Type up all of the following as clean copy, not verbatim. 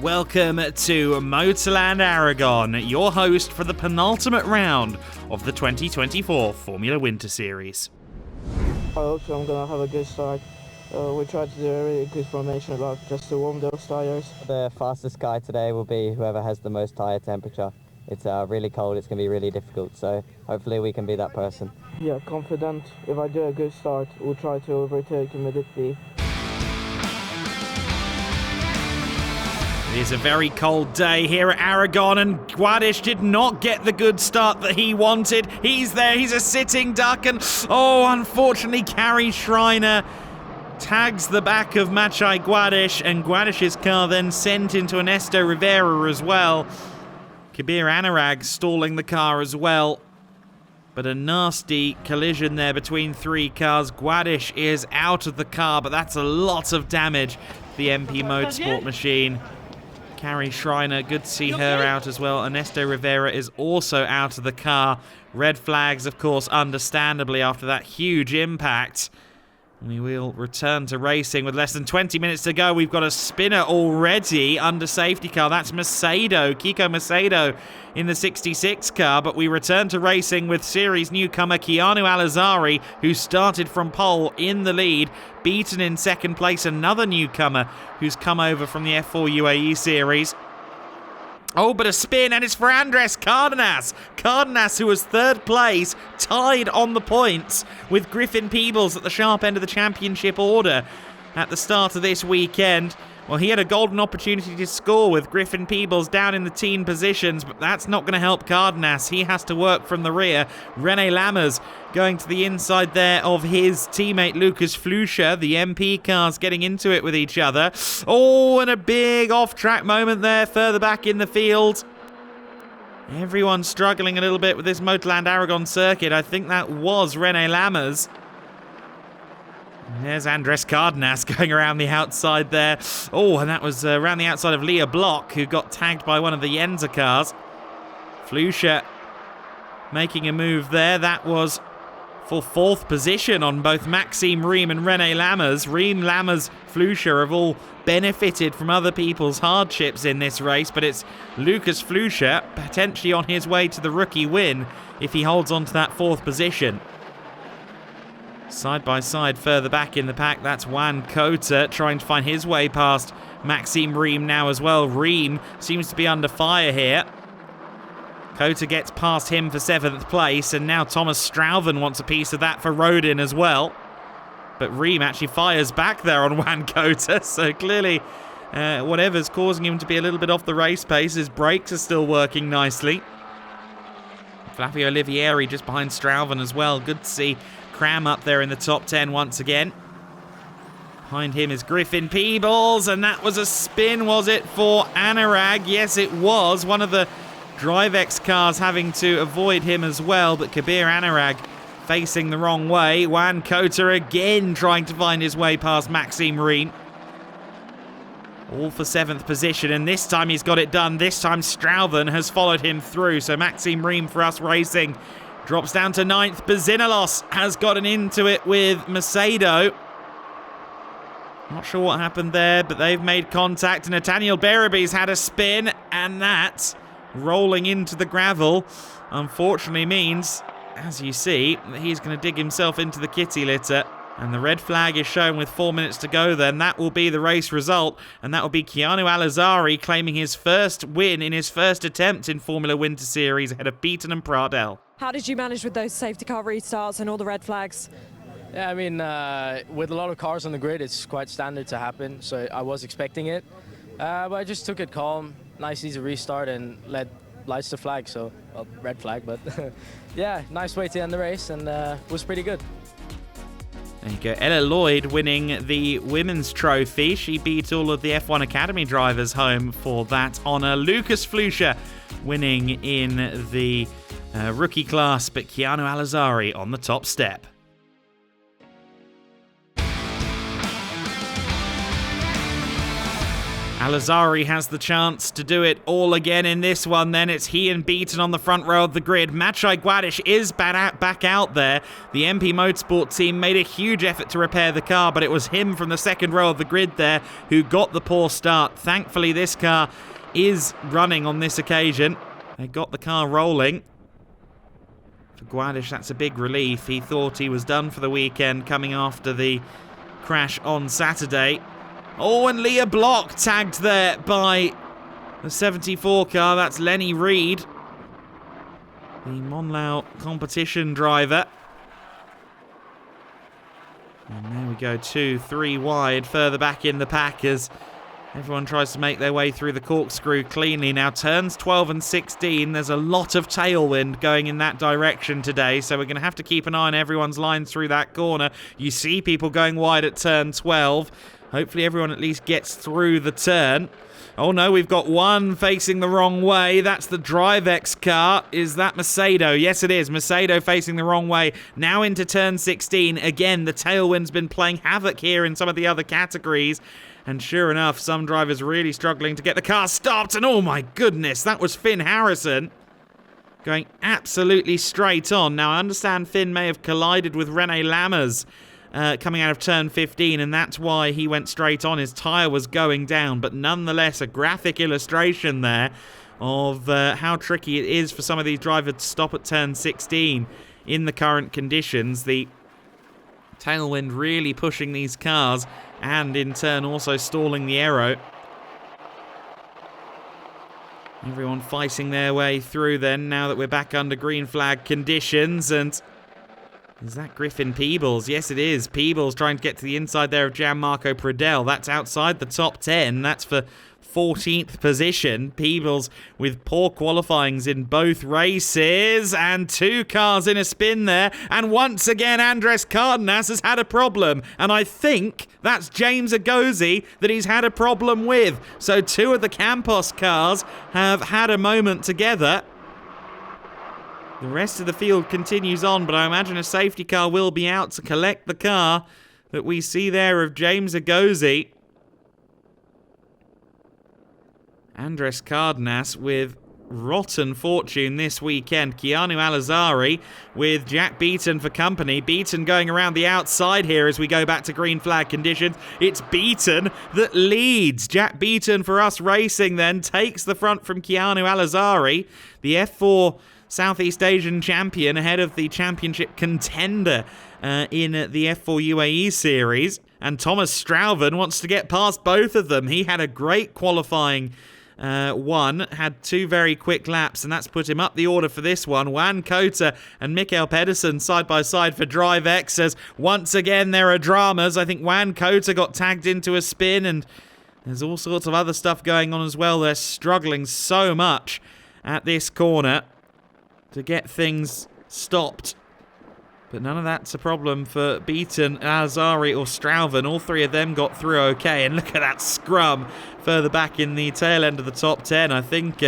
welcome to Motorland Aragon, your host for the penultimate round of the 2024 Formula Winter Series. I hope so. I'm going to have a good start. We tried to do a really good formation lap just to warm those tyres. The fastest guy today will be whoever has the most tyre temperature. It's really cold, it's going to be really difficult, so hopefully we can be that person. Yeah, confident. If I do a good start, we'll try to overtake immediately. It is a very cold day here at Aragon, and Gedlich did not get the good start that he wanted. He's there, he's a sitting duck, and unfortunately, Kari Schreiner tags the back of Maciej Gedlich, and Gedlich's car then sent into Ernesto Rivera as well. Kabir Anurag stalling the car as well. But a nasty collision there between three cars. Gedlich is out of the car, but that's a lot of damage to the MP Motorsport machine. Kari Schreiner, good to see her out as well. Ernesto Rivera is also out of the car. Red flags, of course, understandably after that huge impact. We will return to racing with less than 20 minutes to go. We've got a spinner already under safety car. That's Macedo, Kiko Macedo in the 66 car. But we return to racing with series newcomer Keanu Alizari, who started from pole in the lead. Beaten in second place, another newcomer who's come over from the F4 UAE series. Oh, but a spin, and it's for Andres Cardenas. Cardenas, who was third place, tied on the points with Griffin Peebles at the sharp end of the championship order at the start of this weekend. Well, he had a golden opportunity to score with Griffin Peebles down in the teen positions, but that's not going to help Cardenas. He has to work from the rear. René Lammers going to the inside there of his teammate Lucas Fluscher. The MP cars getting into it with each other. Oh, and a big off-track moment there further back in the field. Everyone struggling a little bit with this Motorland Aragon circuit. I think that was René Lammers. There's Andres Cardenas going around the outside there. Oh, and that was around the outside of Leah Block, who got tagged by one of the Yenza cars. Fluscher making a move there. That was for fourth position on both Maxime Riem and René Lammers. Riem, Lammers, Fluscher have all benefited from other people's hardships in this race, but it's Lucas Fluscher potentially on his way to the rookie win if he holds on to that fourth position. Side by side further back in the pack, that's Juan Cota trying to find his way past Maxime Riem now as well. Riem seems to be under fire here. Cota gets past him for 7th place, and now Thomas Strauven wants a piece of that for Rodin as well. But Riem actually fires back there on Juan Cota, so clearly whatever's causing him to be a little bit off the race pace, his brakes are still working nicely. Flavio Olivieri just behind Strauven as well. Good to see Cram up there in the top 10 once again. Behind him is Griffin Peebles, and that was a spin, was it, for Anurag? Yes, it was. One of the DriveX cars having to avoid him as well, but Kabir Anurag facing the wrong way. Juan Cota again trying to find his way past Maxime Riem. All for 7th position, and this time he's got it done. This time Strauven has followed him through, so Maxime Riem for us racing drops down to 9th. Bazinalos has gotten into it with Macedo. Not sure what happened there, but they've made contact. Nathaniel Beraby's had a spin, and that, rolling into the gravel, unfortunately means, as you see, that he's going to dig himself into the kitty litter. And the red flag is shown with 4 minutes to go then. That will be the race result, and that will be Keanu Alizari claiming his first win in his first attempt in Formula Winter Series ahead of Beaton and Pradell. How did you manage with those safety car restarts and all the red flags? Yeah, I mean, with a lot of cars on the grid, it's quite standard to happen, so I was expecting it. But I just took it calm, nice easy restart, and led lights to flag, so, well, red flag, but yeah, nice way to end the race, and was pretty good. There you go, Ella Lloyd winning the women's trophy. She beat all of the F1 Academy drivers home for that honour. Lucas Fluscher winning in the rookie class, but Keanu Alizari on the top step. Alizari has the chance to do it all again in this one then. It's he and Beaton on the front row of the grid. Maciej Guadish is back out there. The MP Motorsport team made a huge effort to repair the car, but it was him from the second row of the grid there who got the poor start. Thankfully, this car is running on this occasion. They got the car rolling. For Guadish, that's a big relief. He thought he was done for the weekend coming after the crash on Saturday. Oh, and Leah Block tagged there by the 74 car. That's Lenny Reed, the Monlau competition driver. And there we go, 2, 3 wide, further back in the pack as everyone tries to make their way through the corkscrew cleanly. Now, turns 12 and 16, there's a lot of tailwind going in that direction today, so we're going to have to keep an eye on everyone's lines through that corner. You see people going wide at turn 12. Hopefully everyone at least gets through the turn. Oh no, we've got one facing the wrong way. That's the DriveX car. Is that Macedo? Yes, it is. Macedo facing the wrong way. Now into turn 16. Again, the tailwind's been playing havoc here in some of the other categories. And sure enough, some drivers really struggling to get the car stopped. And oh my goodness, that was Finn Harrison going absolutely straight on. Now, I understand Finn may have collided with Rene Lammers coming out of turn 15, and that's why he went straight on. His tyre was going down, but nonetheless, a graphic illustration there of how tricky it is for some of these drivers to stop at turn 16 in the current conditions. The tailwind really pushing these cars, and in turn also stalling the aero. Everyone fighting their way through then, now that we're back under green flag conditions. And is that Griffin Peebles? Yes, it is. Peebles trying to get to the inside there of Gianmarco Pradell. That's outside the top 10. That's for 14th position. Peebles with poor qualifyings in both races. And 2 cars in a spin there. And once again, Andres Cardenas has had a problem. And I think that's James Agozi that he's had a problem with. So 2 of the Campos cars have had a moment together. The rest of the field continues on, but I imagine a safety car will be out to collect the car that we see there of James Agozi. Andres Cardenas with rotten fortune this weekend. Keanu Alizari with Jack Beaton for company. Beaton going around the outside here as we go back to green flag conditions. It's Beaton that leads. Jack Beaton for Us Racing then takes the front from Keanu Alizari. The F4 Southeast Asian champion ahead of the championship contender in the F4 UAE series. And Thomas Strauven wants to get past both of them. He had a great qualifying one, had 2 very quick laps, and that's put him up the order for this one. Juan Cota and Mikael Pedersen side by side for DriveX, as once again there are dramas. I think Juan Cota got tagged into a spin, and there's all sorts of other stuff going on as well. They're struggling so much at this corner to get things stopped. But none of that's a problem for Beaton, Azari or Strauven. All 3 of them got through okay. And look at that scrum further back in the tail end of the top 10. I think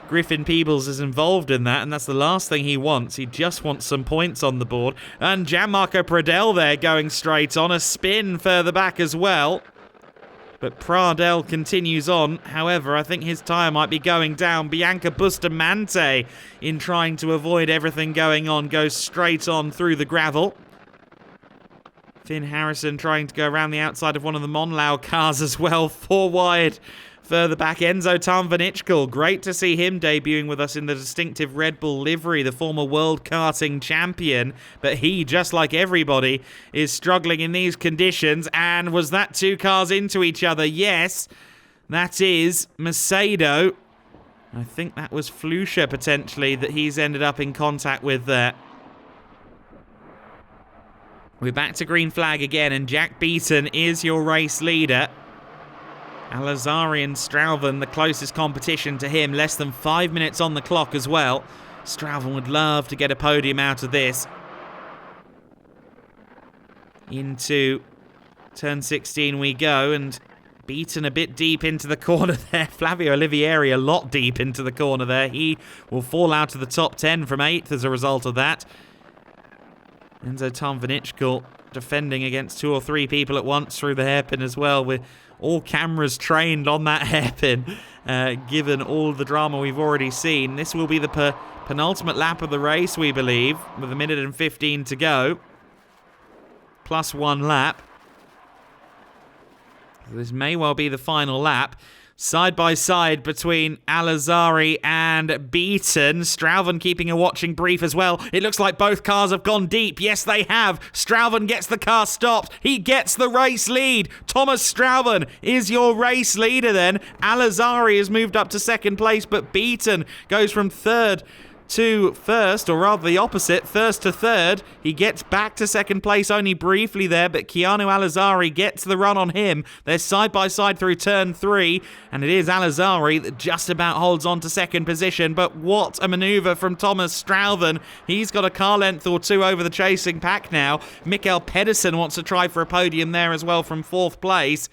Griffin Peebles is involved in that, and that's the last thing he wants. He just wants some points on the board. And Gianmarco Pradell there going straight on. A spin further back as well. But Pradell continues on. However, I think his tyre might be going down. Bianca Bustamante, in trying to avoid everything going on, goes straight on through the gravel. Finn Harrison trying to go around the outside of one of the Monlau cars as well. 4 wide. Further back, Enzo Tarnvanichkal. Great to see him debuting with us in the distinctive Red Bull livery, the former world karting champion. But he, just like everybody, is struggling in these conditions. And was that 2 cars into each other? Yes, that is Macedo. I think that was Flusha, potentially, that he's ended up in contact with there. We're back to green flag again, and Jack Beaton is your race leader. Alizari and Strauven, the closest competition to him. Less than 5 minutes on the clock as well. Strauven would love to get a podium out of this. Into turn 16 we go, and Beaton a bit deep into the corner there. Flavio Olivieri a lot deep into the corner there. He will fall out of the top 10 from 8th as a result of that. Enzo Tarnvanichkal defending against 2 or 3 people at once through the hairpin as well, with all cameras trained on that hairpin, given all the drama we've already seen. This will be the penultimate lap of the race, we believe, with 1 minute and 15 to go. Plus 1 lap. This may well be the final lap. Side by side between Al-Azhari and Beaton. Strauven keeping a watching brief as well. It looks like both cars have gone deep. Yes, they have. Strauven gets the car stopped. He gets the race lead. Thomas Strauven is your race leader then. Al-Azhari has moved up to second place, but Beaton goes from third to first, or rather the opposite, first to third. He gets back to second place only briefly there, but Keanu Al-Azhari gets the run on him. They're side by side through turn 3, and it is Al-Azhari that just about holds on to second position. But what a maneuver from Thomas Strauven. He's got a car length or two over the chasing pack now. Mikael Pedersen wants to try for a podium there as well from fourth place.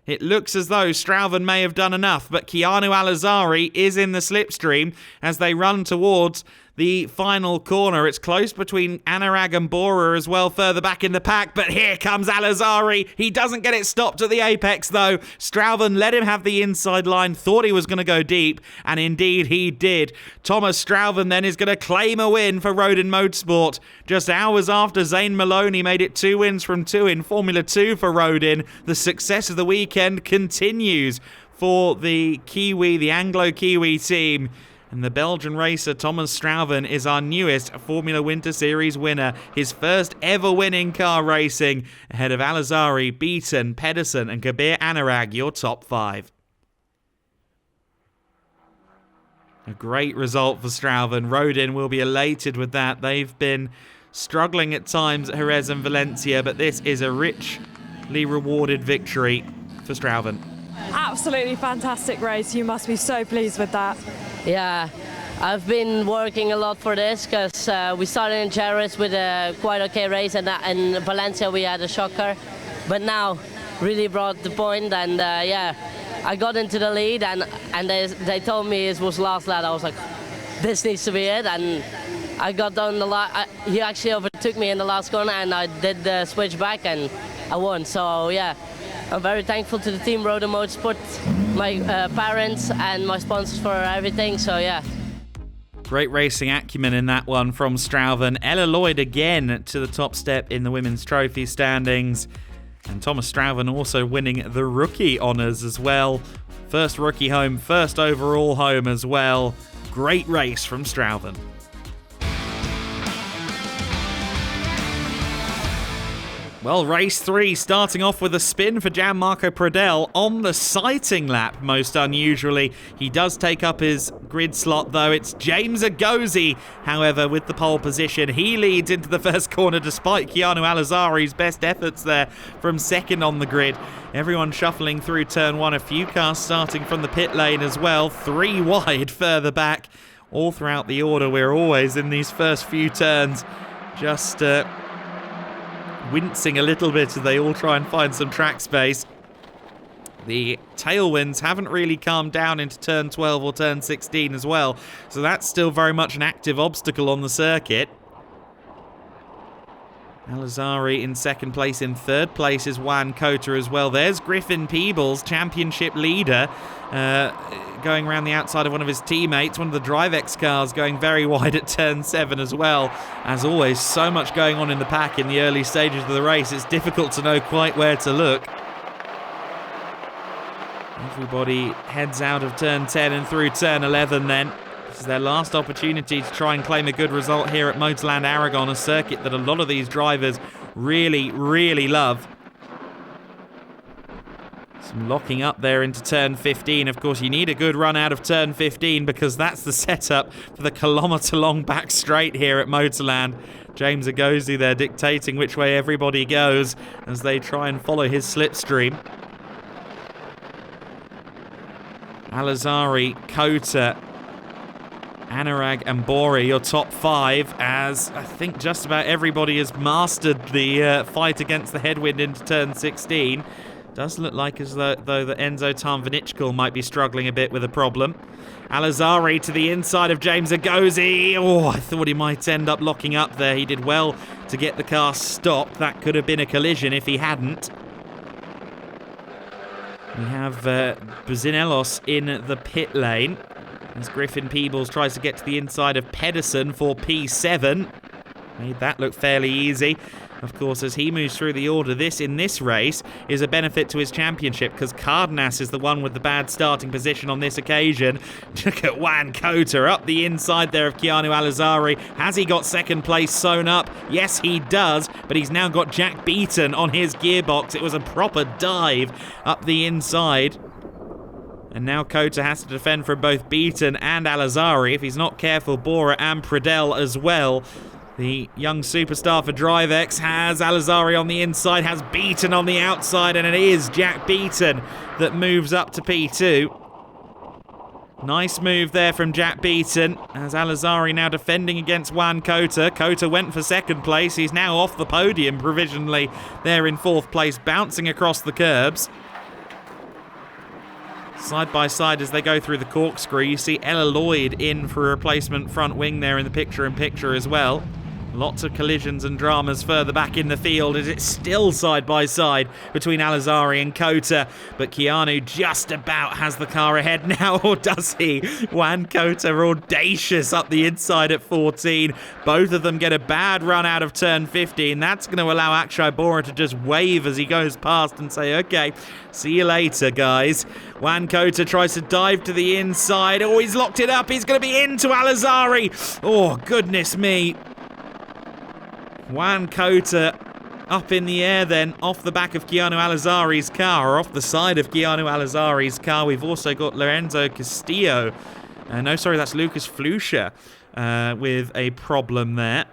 It looks as though Strauven may have done enough, but Keanu Al-Azhari is in the slipstream as they run towards the final corner. It's close between Anurag and Bora as well, further back in the pack, but here comes Al-Azhari. He doesn't get it stopped at the apex, though. Strauven let him have the inside line, thought he was going to go deep, and indeed he did. Thomas Strauven then is going to claim a win for Rodin Motorsport. Just hours after Zane Maloney made it 2 wins from 2 in Formula 2 for Rodin, the success of the weekend continues for the Kiwi, the Anglo-Kiwi team. And the Belgian racer Thomas Strauven is our newest Formula Winter Series winner. His first ever win in car racing, ahead of Al-Azhari, Beaton, Pedersen and Kabir Anurag, your top 5. A great result for Strauven. Rodin will be elated with that. They've been struggling at times at Jerez and Valencia, but this is a richly rewarded victory for Strauven. Absolutely fantastic race. You must be so pleased with that. Yeah, I've been working a lot for this because we started in Jerez with a quite okay race, and in Valencia we had a shocker. But now really brought the point, and yeah, I got into the lead, and they told me it was last lap. I was like, this needs to be it, and I got down the last. He actually overtook me in the last corner, and I did the switch back, and I won. So yeah, I'm very thankful to the team Rodin Motorsport, my parents and my sponsors for everything, so yeah. Great racing acumen in that one from Strauven. Ella Lloyd again to the top step in the women's trophy standings. And Thomas Strauven also winning the rookie honours as well. First rookie home, first overall home as well. Great race from Strauven. Well, race 3 starting off with a spin for Gianmarco Pradel on the sighting lap, most unusually. He does take up his grid slot, though. It's James Agozi, however, with the pole position. He leads into the first corner despite Keanu Al-Azhari's best efforts there from second on the grid. Everyone shuffling through turn 1. A few cars starting from the pit lane as well. 3 wide further back. All throughout the order, we're always in these first few turns just wincing a little bit as they all try and find some track space. The tailwinds haven't really calmed down into turn 12 or turn 16 as well, so that's still very much an active obstacle on the circuit. Al-Azhari in second place. In third place is Juan Cota as well. There's Griffin Peebles, championship leader, going around the outside of one of his teammates. One of the DriveX cars going very wide at turn 7 as well. As always, so much going on in the pack in the early stages of the race. It's difficult to know quite where to look. Everybody heads out of turn 10 and through turn 11 then. This is their last opportunity to try and claim a good result here at Motorland Aragon, a circuit that a lot of these drivers really, really love. Some locking up there into turn 15. Of course, you need a good run out of turn 15 because that's the setup for the kilometre-long back straight here at Motorland. James Agozi there dictating which way everybody goes as they try and follow his slipstream. Al-Azhari, Cota, Anurag and Bori, your top 5, as I think just about everybody has mastered the fight against the headwind into turn 16. Does look like as though the Enzo Tarnvinichkul might be struggling a bit with a problem. Al-Azhari to the inside of James Agozi. Oh, I thought he might end up locking up there. He did well to get the car stopped. That could have been a collision if he hadn't. We have Buzinelos in the pit lane as Griffin Peebles tries to get to the inside of Pedersen for P7. Made that look fairly easy. Of course, as he moves through the order, in this race is a benefit to his championship because Cardenas is the one with the bad starting position on this occasion. Look at Juan Cota up the inside there of Keanu Alizari. Has he got second place sewn up? Yes, he does, but he's now got Jack Beaton on his gearbox. It was a proper dive up the inside. And now Cota has to defend from both Beaton and Alizari. If he's not careful, Bora and Pradell as well. The young superstar for DriveX has Alizari on the inside, has Beaton on the outside, and it is Jack Beaton that moves up to P2. Nice move there from Jack Beaton, as Alizari now defending against Juan Cota. Cota went for second place. He's now off the podium provisionally there in fourth place, bouncing across the curbs. Side by side as they go through the corkscrew, you see Ella Lloyd in for a replacement front wing there in the picture-in-picture as well. Lots of collisions and dramas further back in the field as it's still side by side between Alizari and Cota. But Keanu just about has the car ahead now, or does he? Juan Cota audacious up the inside at 14. Both of them get a bad run out of turn 15. That's going to allow Akshay Bora to just wave as he goes past and say, okay, see you later, guys. Juan Cota tries to dive to the inside. Oh, he's locked it up. He's going to be into Alizari. Oh, goodness me. Juan Cota up in the air then, off the back of Keanu Alizari's car, or off the side of Keanu Alizari's car. We've also got Lorenzo Castillo. No, sorry, that's Lucas Flusha with a problem there.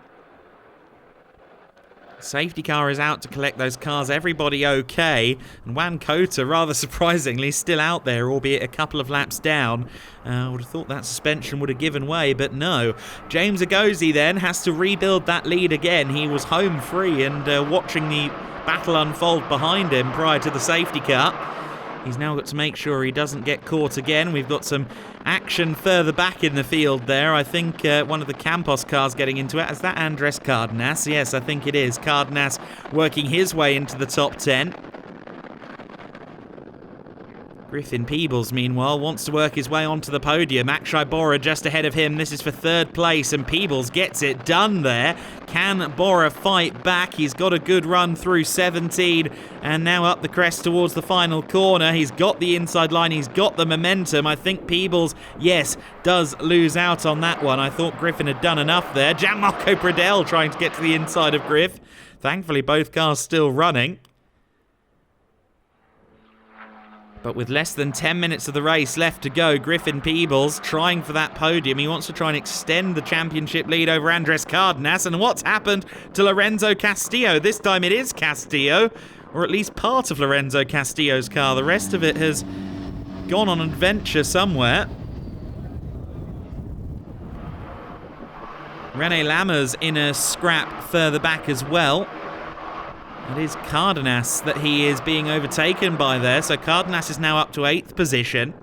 Safety car is out to collect those cars. Everybody okay. And Juan Cota, rather surprisingly, still out there, albeit a couple of laps down. I would have thought that suspension would have given way, but no. James Agozi then has to rebuild that lead again. He was home free and watching the battle unfold behind him prior to the safety car. He's now got to make sure he doesn't get caught again. We've got some action further back in the field there. I think one of the Campos cars getting into it. Is that Andres Cardenas? Yes, I think it is. Cardenas working his way into the top 10. Griffin Peebles, meanwhile, wants to work his way onto the podium. Akshay Bora just ahead of him. This is for third place, and Peebles gets it done there. Can Bora fight back? He's got a good run through 17, and now up the crest towards the final corner. He's got the inside line. He's got the momentum. I think Peebles, yes, does lose out on that one. I thought Griffin had done enough there. Gianmarco Pradell trying to get to the inside of Griff. Thankfully, both cars still running. But with less than 10 minutes of the race left to go, Griffin Peebles trying for that podium. He wants to try and extend the championship lead over Andres Cardenas. And what's happened to Lorenzo Castillo? This time it is Castillo, or at least part of Lorenzo Castillo's car. The rest of it has gone on adventure somewhere. Rene Lammers in a scrap further back as well. It is Cardenas that he is being overtaken by there. So Cardenas is now up to 8th position.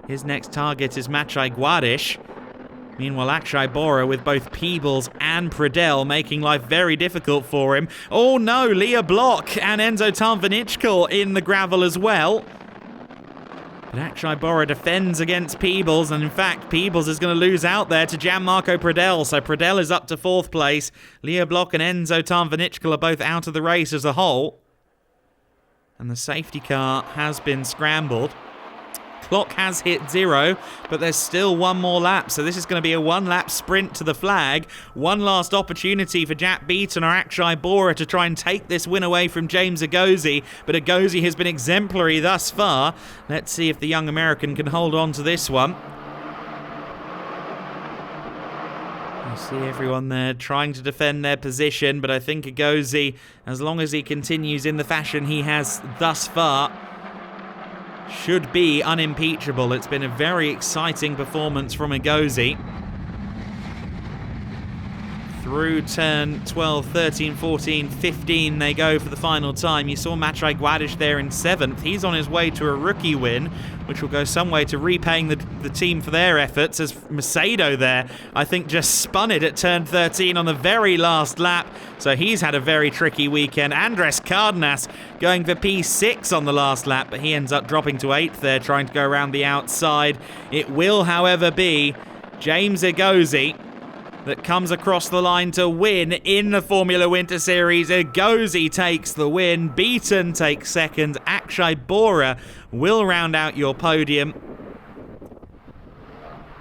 His next target is Maciej Guadish. Meanwhile, Akshay Bora with both Peebles and Pradell making life very difficult for him. Oh no, Leah Block and Enzo Tarnvanichkal in the gravel as well. But Akshay Bora defends against Peebles, and in fact, Peebles is going to lose out there to Gianmarco Pradell. So Pradell is up to 4th place. Leah Block and Enzo Tarnvanichkal are both out of the race as a whole. And the safety car has been scrambled. Clock has hit 0, but there's still one more lap. So this is going to be a one-lap sprint to the flag. One last opportunity for Jack Beaton or Akshay Bora to try and take this win away from James Agozi. But Agozi has been exemplary thus far. Let's see if the young American can hold on to this one. You see everyone there trying to defend their position, but I think Agozi, as long as he continues in the fashion he has thus far, should be unimpeachable. It's been a very exciting performance from Agozi. Through turn 12, 13, 14, 15 they go for the final time. You saw Maciej Gładys there in 7th. He's on his way to a rookie win, which will go some way to repaying the team for their efforts, as Macedo there, I think, just spun it at turn 13 on the very last lap. So he's had a very tricky weekend. Andres Cardenas going for P6 on the last lap, but he ends up dropping to 8th there, trying to go around the outside. It will, however, be James Egozi that comes across the line to win in the Formula Winter Series. Egozi takes the win. Beaton takes second. Akshay Bora will round out your podium.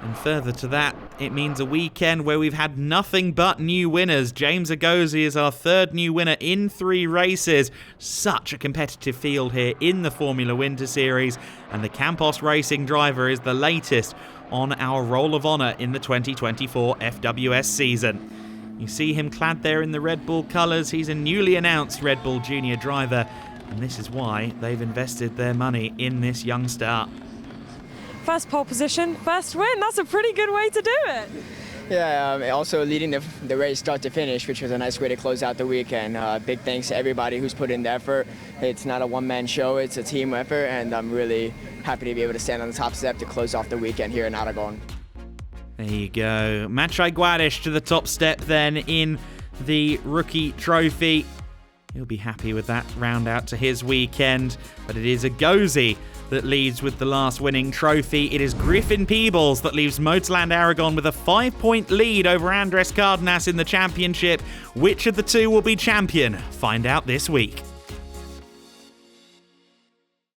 And further to that, it means a weekend where we've had nothing but new winners. James Egozi is our 3rd new winner in 3 races. Such a competitive field here in the Formula Winter Series. And the Campos Racing driver is the latest on our Roll of Honour in the 2024 FWS season. You see him clad there in the Red Bull colours. He's a newly announced Red Bull Junior driver, and this is why they've invested their money in this young star. First pole position, first win. That's a pretty good way to do it. Yeah, also leading the race start to finish, which was a nice way to close out the weekend. Big thanks to everybody who's put in the effort. It's not a one-man show, it's a team effort, and I'm really happy to be able to stand on the top step to close off the weekend here in Aragón. There you go. Maciej Gładys to the top step then in the rookie trophy. He'll be happy with that round out to his weekend, but it is Egozi that leads with the last winning trophy. It is Griffin Peebles that leaves Motorland Aragon with a 5-point lead over Andres Cardenas in the championship. Which of the two will be champion? Find out this week.